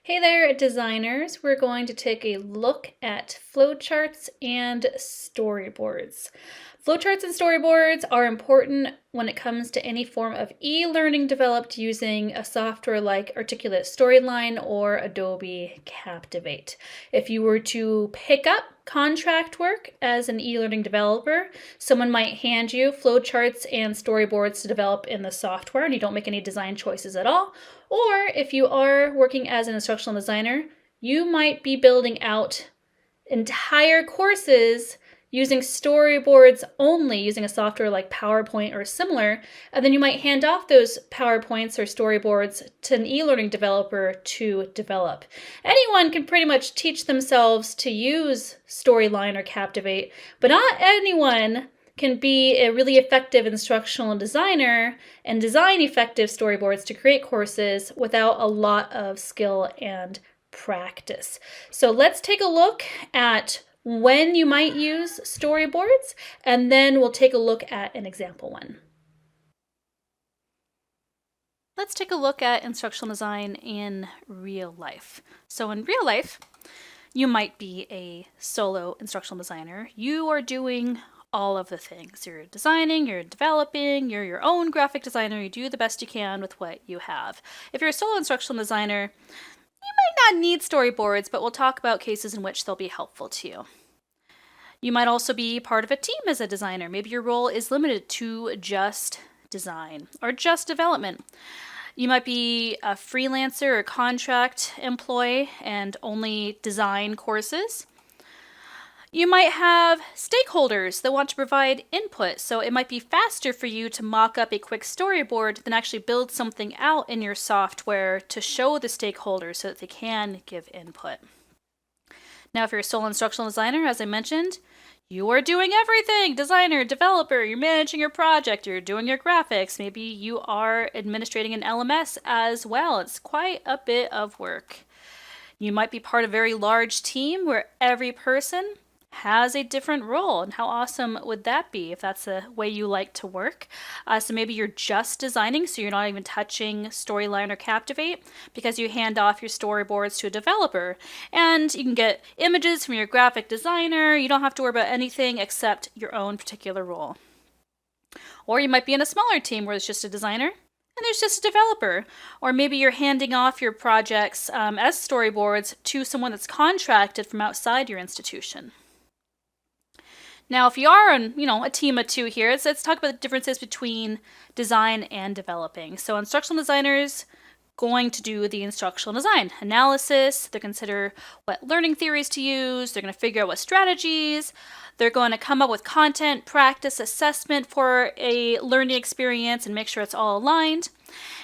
Hey there, designers. We're going to take a look at flowcharts and storyboards. Flowcharts and storyboards are important when it comes to any form of e-learning developed using a software like Articulate Storyline or Adobe Captivate. If you were to pick up contract work as an e-learning developer, someone might hand you flowcharts and storyboards to develop in the software and you don't make any design choices at all. Or if you are working as an instructional designer, you might be building out entire courses using storyboards only, using a software like PowerPoint or similar, and then you might hand off those PowerPoints or storyboards to an e-learning developer to develop. Anyone can pretty much teach themselves to use Storyline or Captivate, but not anyone can be a really effective instructional designer and design effective storyboards to create courses without a lot of skill and practice. So let's take a look at when you might use storyboards, and then we'll take a look at an example one. Let's take a look at instructional design in real life. So in real life, you might be a solo instructional designer. You are doing all of the things. You're designing, you're developing, you're your own graphic designer, you do the best you can with what you have. If you're a solo instructional designer, you might not need storyboards, but we'll talk about cases in which they'll be helpful to you. You might also be part of a team as a designer. Maybe your role is limited to just design or just development. You might be a freelancer or contract employee and only design courses. You might have stakeholders that want to provide input, so it might be faster for you to mock up a quick storyboard than actually build something out in your software to show the stakeholders so that they can give input. Now, if you're a sole instructional designer, as I mentioned, you are doing everything. Designer, developer, you're managing your project, you're doing your graphics, maybe you are administrating an LMS as well. It's quite a bit of work. You might be part of a very large team where every person has a different role, and how awesome would that be if that's the way you like to work? So maybe you're just designing, so you're not even touching Storyline or Captivate because you hand off your storyboards to a developer, and you can get images from your graphic designer. You don't have to worry about anything except your own particular role. Or you might be in a smaller team where it's just a designer and there's just a developer. Or maybe you're handing off your projects as storyboards to someone that's contracted from outside your institution. Now, if you are on, a team of two here, let's talk about the differences between design and developing. So instructional designers going to do the instructional design analysis. They're consider what learning theories to use. They're going to figure out what strategies. They're going to come up with content, practice, assessment for a learning experience and make sure it's all aligned.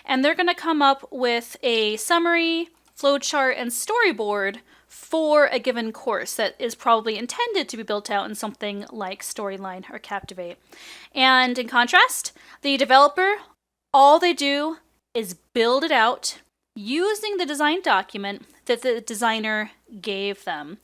And they're going to come up with a summary, flowchart, and storyboard for a given course that is probably intended to be built out in something like Storyline or Captivate. And in contrast, the developer, all they do is build it out using the design document that the designer gave them.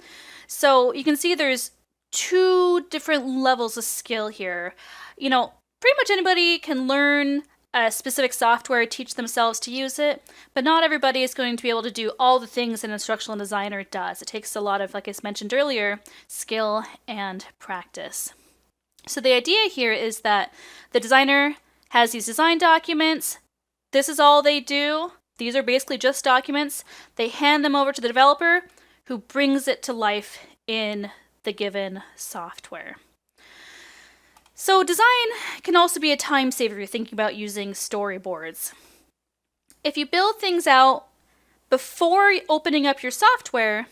So you can see there's two different levels of skill here. Pretty much anybody can learn a specific software, teach themselves to use it, but not everybody is going to be able to do all the things an instructional designer does. It takes a lot of, like I mentioned earlier, skill and practice. So the idea here is that the designer has these design documents. This is all they do. These are basically just documents. They hand them over to the developer who brings it to life in the given software. So design can also be a time saver if you're thinking about using storyboards. If you build things out before opening up your software,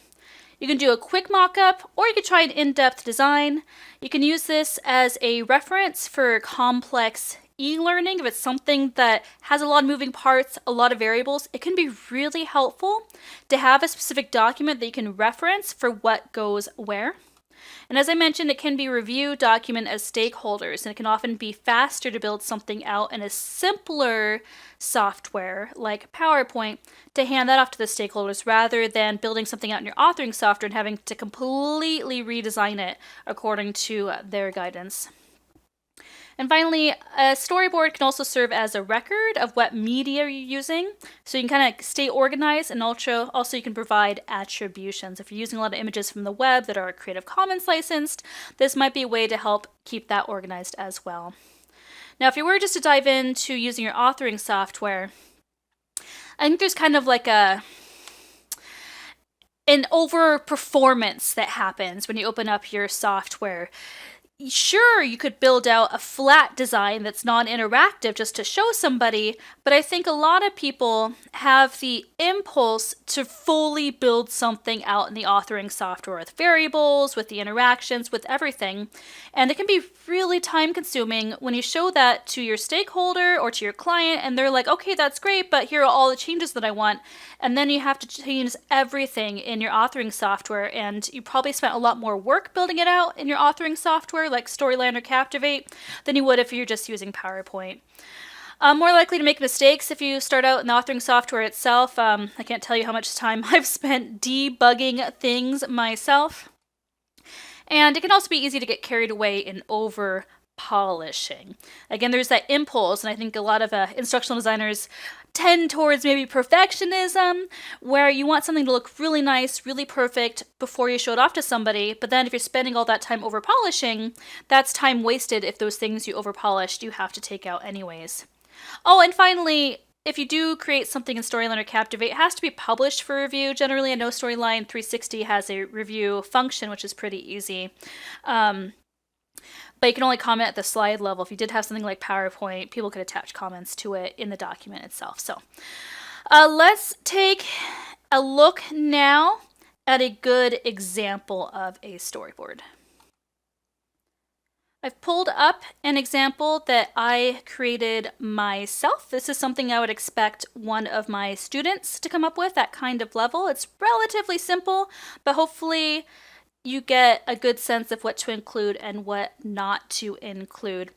you can do a quick mock-up or you can try an in-depth design. You can use this as a reference for complex e-learning. If it's something that has a lot of moving parts, a lot of variables, it can be really helpful to have a specific document that you can reference for what goes where. And as I mentioned, it can be review document as stakeholders, and it can often be faster to build something out in a simpler software like PowerPoint to hand that off to the stakeholders rather than building something out in your authoring software and having to completely redesign it according to their guidance. And finally, a storyboard can also serve as a record of what media you're using. So you can kind of stay organized, and also you can provide attributions. If you're using a lot of images from the web that are Creative Commons licensed, this might be a way to help keep that organized as well. Now, if you were just to dive into using your authoring software, I think there's kind of like an over performance that happens when you open up your software. Sure, you could build out a flat design that's non-interactive just to show somebody, but I think a lot of people have the impulse to fully build something out in the authoring software with variables, with the interactions, with everything. And it can be really time-consuming when you show that to your stakeholder or to your client, and they're like, okay, that's great, but here are all the changes that I want. And then you have to change everything in your authoring software, and you probably spent a lot more work building it out in your authoring software like Storyline or Captivate than you would if you're just using PowerPoint. More likely to make mistakes if you start out in the authoring software itself. I can't tell you how much time I've spent debugging things myself. And it can also be easy to get carried away in over polishing. Again, there's that impulse, and I think a lot of instructional designers tend towards maybe perfectionism, where you want something to look really nice, really perfect before you show it off to somebody, but then if you're spending all that time over polishing, that's time wasted if those things you over polished you have to take out anyways. Oh, and finally, if you do create something in Storyline or Captivate, it has to be published for review. Generally, I know Storyline 360 has a review function, which is pretty easy. But you can only comment at the slide level. If you did have something like PowerPoint, people could attach comments to it in the document itself. So let's take a look now at a good example of a storyboard. I've pulled up an example that I created myself. This is something I would expect one of my students to come up with, that kind of level. It's relatively simple, but hopefully you get a good sense of what to include and what not to include.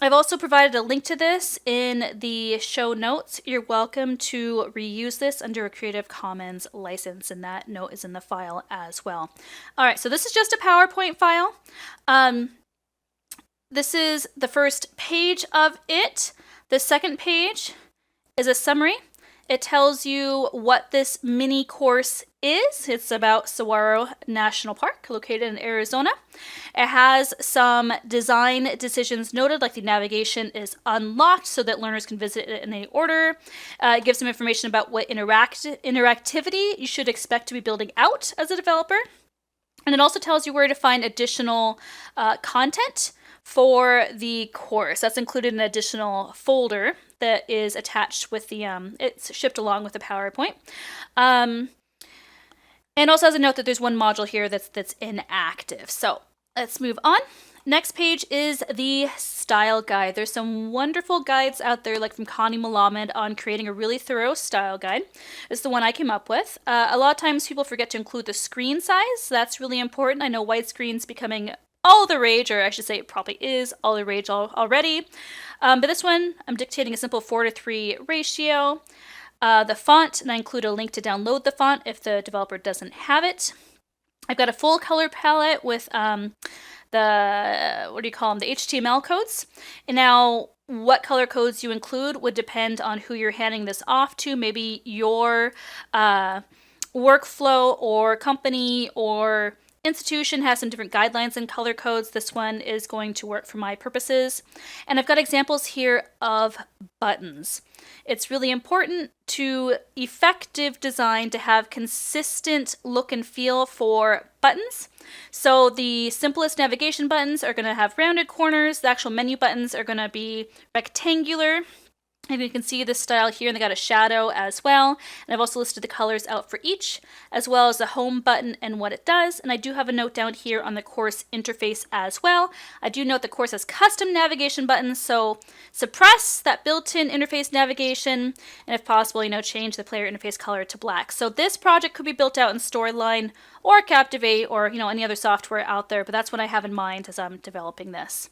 I've also provided a link to this in the show notes. You're welcome to reuse this under a Creative Commons license, and that note is in the file as well. All right, so this is just a PowerPoint file. This is the first page of it. The second page is a summary. It tells you what this mini course is. It's about Saguaro National Park, located in Arizona. It has some design decisions noted, like the navigation is unlocked so that learners can visit it in any order. It gives some information about what interactivity you should expect to be building out as a developer. And it also tells you where to find additional content for the course. That's included in an additional folder that is attached with the, it's shipped along with the PowerPoint. And also has a note that there's one module here that's inactive. So let's move on. Next page is the style guide. There's some wonderful guides out there, like from Connie Malamed, on creating a really thorough style guide. It's the one I came up with. A lot of times people forget to include the screen size. That's really important. I know widescreen's becoming all the rage, or I should say it probably is all the rage already. But this one, I'm dictating a simple 4:3 ratio. The font, and I include a link to download the font if the developer doesn't have it. I've got a full color palette with the, what do you call them, the HTML codes. And now what color codes you include would depend on who you're handing this off to. Maybe your workflow or company or institution has some different guidelines and color codes. This one is going to work for my purposes. And I've got examples here of buttons. It's really important to effective design to have consistent look and feel for buttons. So the simplest navigation buttons are going to have rounded corners. The actual menu buttons are going to be rectangular. And you can see this style here, and they got a shadow as well. And I've also listed the colors out for each, as well as the home button and what it does. And I do have a note down here on the course interface as well. I do note the course has custom navigation buttons, so suppress that built-in interface navigation, and if possible, change the player interface color to black. So this project could be built out in Storyline or Captivate or any other software out there, but that's what I have in mind as I'm developing this.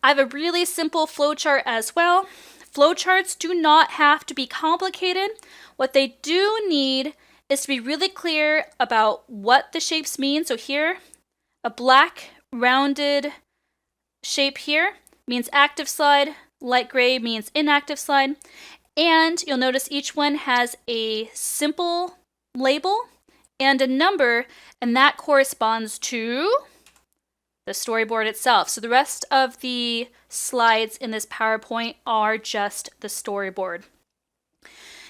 I have a really simple flowchart as well. Flowcharts do not have to be complicated. What they do need is to be really clear about what the shapes mean. So here, a black rounded shape here means active slide, light gray means inactive slide, and you'll notice each one has a simple label and a number, and that corresponds to the storyboard itself. So the rest of the slides in this PowerPoint are just the storyboard.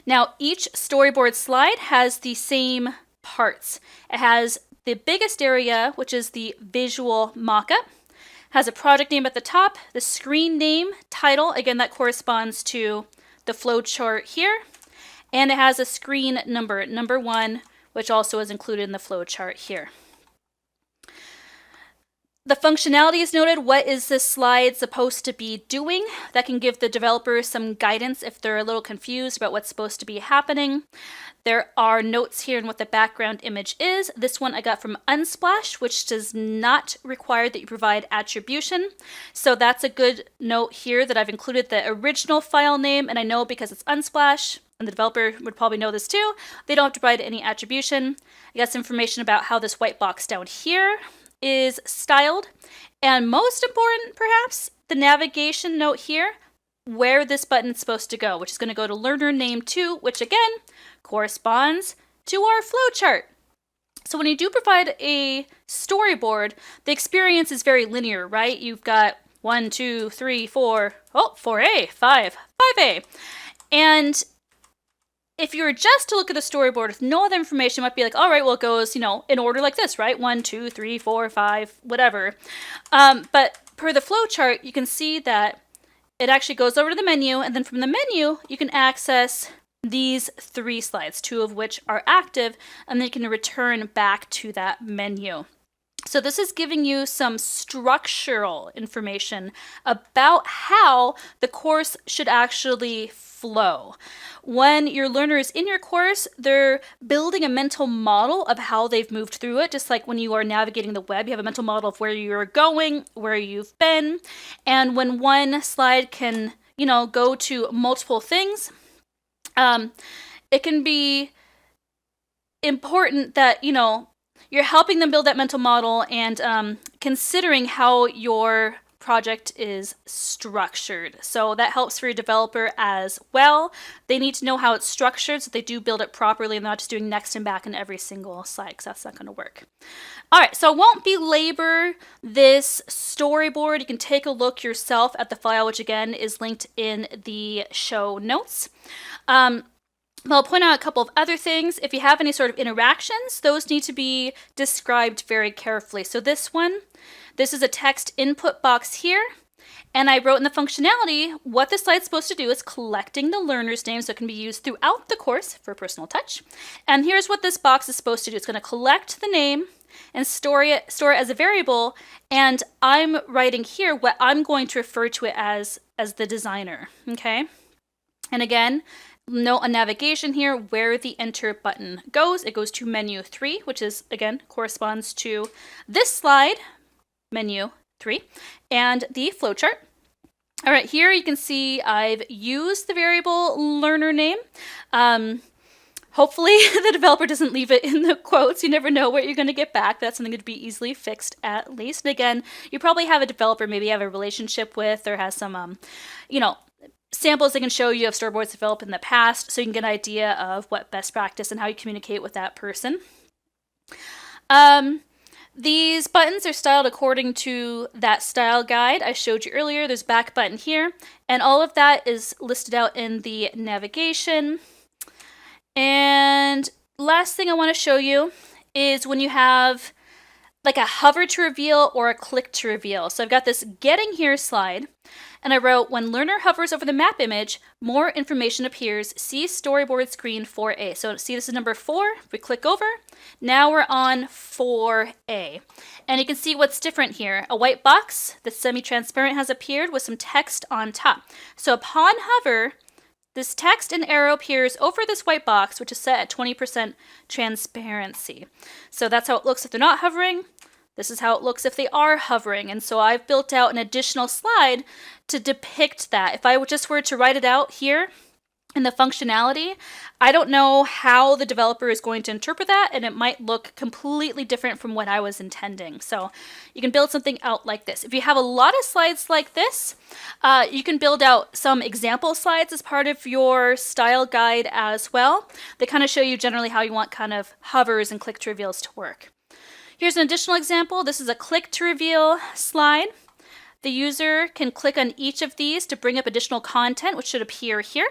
Now, each storyboard slide has the same parts. It has the biggest area, which is the visual mock-up, has a project name at the top, the screen name, title, again, that corresponds to the flowchart here, and it has a screen number, number 1, which also is included in the flowchart here. The functionality is noted. What is this slide supposed to be doing? That can give the developer some guidance if they're a little confused about what's supposed to be happening. There are notes here on what the background image is. This one I got from Unsplash, which does not require that you provide attribution. So that's a good note here that I've included the original file name, and I know because it's Unsplash, and the developer would probably know this too, they don't have to provide any attribution. I got some information about how this white box down here is styled, and most important perhaps, the navigation note here, where this button is supposed to go, which is going to go to learner name 2, which again corresponds to our flowchart. So when you do provide a storyboard, the experience is very linear, right? You've got 1, 2, 3, 4, 4A, 5A. And if you were just to look at the storyboard with no other information, it might be like, all right, well, it goes, in order like this, right? 1, 2, 3, 4, 5, whatever. But per the flowchart, you can see that it actually goes over to the menu, and then from the menu, you can access these 3 slides, 2 of which are active, and then you can return back to that menu. So this is giving you some structural information about how the course should actually flow. When your learner is in your course, they're building a mental model of how they've moved through it, just like when you are navigating the web, you have a mental model of where you're going, where you've been, and when one slide can, go to multiple things, it can be important that, you're helping them build that mental model and considering how your project is structured. So that helps for your developer as well. They need to know how it's structured so they do build it properly and not just doing next and back in every single slide, because that's not going to work. All right, so I won't belabor this storyboard. You can take a look yourself at the file, which again is linked in the show notes. I'll point out a couple of other things. If you have any sort of interactions, those need to be described very carefully. So this is a text input box here, and I wrote in the functionality what the slide's supposed to do is collecting the learner's name, so it can be used throughout the course for personal touch. And here's what this box is supposed to do. It's going to collect the name and store it as a variable, and I'm writing here what I'm going to refer to it as the designer, okay? And again, note on navigation here where the enter button goes. It goes to menu 3, which is, again, corresponds to this slide, menu 3, and the flowchart. All right, here you can see I've used the variable learner name. Hopefully the developer doesn't leave it in the quotes. You never know what you're going to get back. That's something that could be easily fixed at least. And again, you probably have a developer maybe you have a relationship with or has some, samples they can show you of storyboards developed in the past, so you can get an idea of what best practice and how you communicate with that person. These buttons are styled according to that style guide I showed you earlier. There's back button here, and all of that is listed out in the navigation. And last thing I want to show you is when you have like a hover to reveal or a click to reveal. So I've got this getting here slide, and I wrote, when learner hovers over the map image, more information appears. See storyboard screen 4A. So see, this is number 4. If we click over, now we're on 4A. And you can see what's different here. A white box that's semi-transparent has appeared with some text on top. So upon hover, this text and arrow appears over this white box, which is set at 20% transparency. So that's how it looks if they're not hovering. This is how it looks if they are hovering. And so I've built out an additional slide to depict that. If I just were to write it out here, And the functionality, I don't know how the developer is going to interpret that, and it might look completely different from what I was intending. So you can build something out like this. If you have a lot of slides like this, you can build out some example slides as part of your style guide as well. They kind of show you generally how you want kind of hovers and click to reveals to work. Here's an additional example. This is a click to reveal slide. The user can click on each of these to bring up additional content, which should appear here.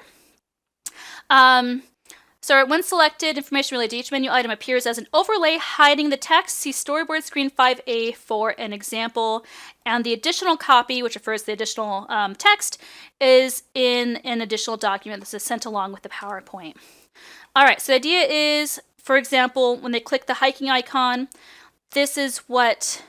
So when selected, information related to each menu item appears as an overlay hiding the text. See Storyboard Screen 5A for an example. And the additional copy, which refers to the additional text, is in an additional document that is sent along with the PowerPoint. All right, so the idea is, for example, when they click the hiking icon, this is what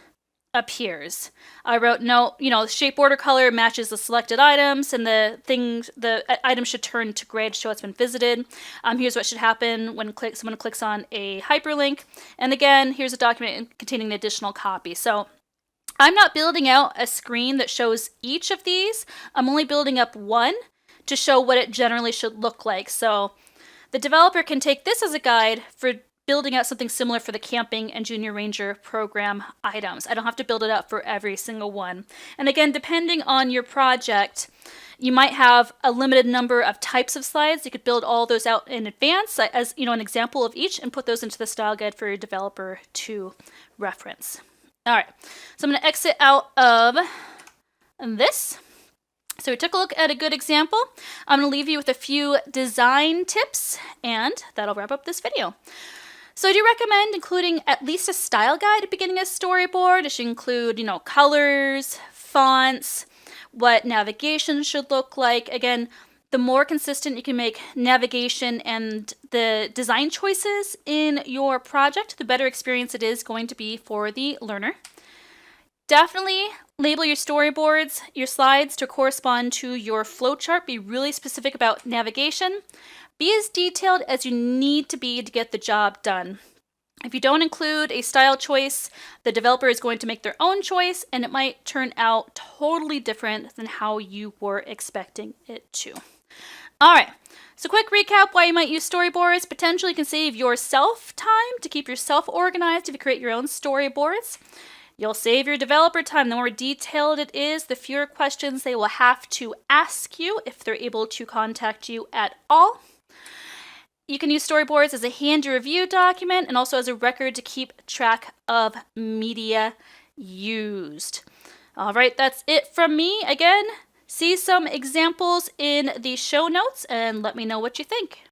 appears. I wrote, no, the shape border color matches the selected items, and the item should turn to gray to show it's been visited. Here's what should happen when someone clicks on a hyperlink. And again, here's a document containing the additional copy. So I'm not building out a screen that shows each of these. I'm only building up one to show what it generally should look like. So the developer can take this as a guide for building out something similar for the camping and junior ranger program items. I don't have to build it out for every single one. And again, depending on your project, you might have a limited number of types of slides. You could build all those out in advance as an example of each and put those into the style guide for your developer to reference. All right, so I'm going to exit out of this. So we took a look at a good example. I'm going to leave you with a few design tips, and that'll wrap up this video. So I do recommend including at least a style guide at the beginning of Storyboard. It should include, colors, fonts, what navigation should look like. Again, the more consistent you can make navigation and the design choices in your project, the better experience it is going to be for the learner. Definitely label your storyboards, your slides to correspond to your flowchart. Be really specific about navigation. Be as detailed as you need to be to get the job done. If you don't include a style choice, the developer is going to make their own choice, and it might turn out totally different than how you were expecting it to. All right, so quick recap why you might use storyboards. Potentially you can save yourself time to keep yourself organized if you create your own storyboards. You'll save your developer time. The more detailed it is, the fewer questions they will have to ask you if they're able to contact you at all. You can use storyboards as a handy review document and also as a record to keep track of media used. All right, that's it from me. Again, see some examples in the show notes and let me know what you think.